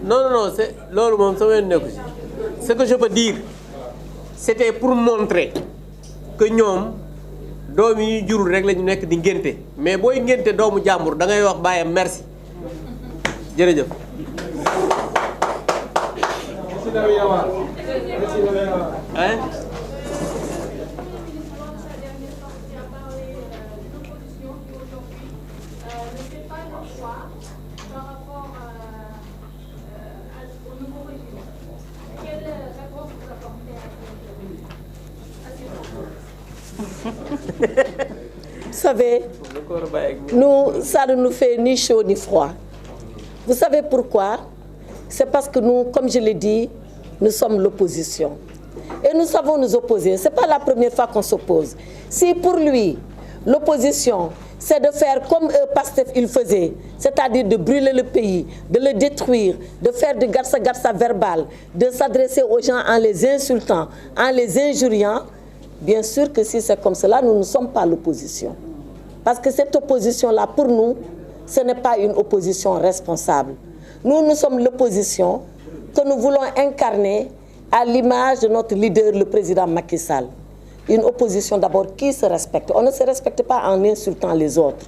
Non, c'est ce que je peux dire, c'était pour montrer que ñoom doom yi ñu jurul rek la ñu nekk di ngénte mais booy ngénte doomu jàmbur da ngay wax baayam merci jërëjëf. Hein? Vous savez, nous, ça ne nous fait ni chaud ni froid. Vous savez pourquoi? C'est parce que nous, comme je l'ai dit, nous sommes l'opposition. Et nous savons nous opposer. Ce n'est pas la première fois qu'on s'oppose. Si pour lui, l'opposition, c'est de faire comme Pastef il faisait, c'est-à-dire de brûler le pays, de le détruire, de faire du garça-garça verbal, de s'adresser aux gens en les insultant, en les injuriant, bien sûr que si c'est comme cela, nous ne sommes pas l'opposition. Parce que cette opposition-là, pour nous, ce n'est pas une opposition responsable. Nous sommes l'opposition que nous voulons incarner à l'image de notre leader, le président Macky Sall. Une opposition d'abord qui se respecte. On ne se respecte pas en insultant les autres.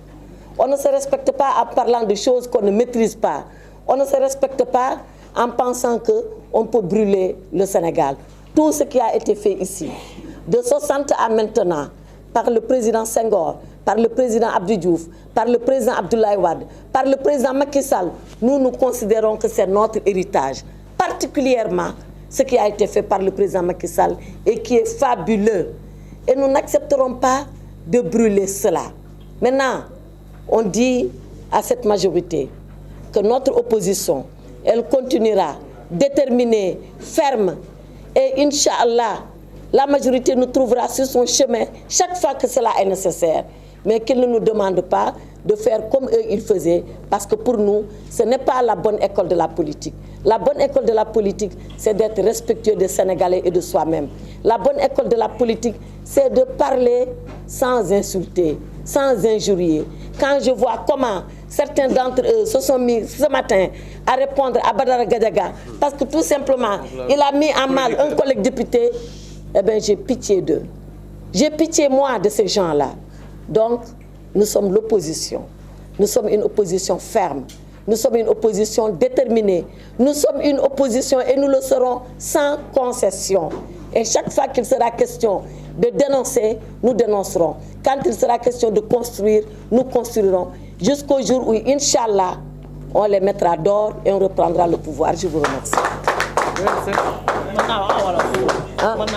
On ne se respecte pas en parlant de choses qu'on ne maîtrise pas. On ne se respecte pas en pensant qu'on peut brûler le Sénégal. Tout ce qui a été fait ici, de 60 à maintenant, par le président Senghor, par le président Abdou Diouf, par le président Abdoulaye Wade, par le président Macky Sall, nous considérons que c'est notre héritage. Particulièrement ce qui a été fait par le président Macky Sall et qui est fabuleux. Et nous n'accepterons pas de brûler cela. Maintenant, on dit à cette majorité que notre opposition, elle continuera déterminée, ferme. Et Inch'Allah, la majorité nous trouvera sur son chemin chaque fois que cela est nécessaire. Mais qu'ils ne nous demandent pas de faire comme eux ils faisaient, parce que pour nous, ce n'est pas la bonne école de la politique. La bonne école de la politique, c'est d'être respectueux des Sénégalais et de soi-même. La bonne école de la politique, c'est de parler sans insulter, sans injurier. Quand je vois comment certains d'entre eux se sont mis ce matin à répondre à Badara Gadiaga, parce que tout simplement, il a mis en mal un collègue député, eh bien j'ai pitié d'eux. J'ai pitié, moi, de ces gens-là. Donc, nous sommes l'opposition. Nous sommes une opposition ferme. Nous sommes une opposition déterminée. Nous sommes une opposition et nous le serons sans concession. Et chaque fois qu'il sera question de dénoncer, nous dénoncerons. Quand il sera question de construire, nous construirons. Jusqu'au jour où, Inch'Allah, on les mettra dehors et on reprendra le pouvoir. Je vous remercie.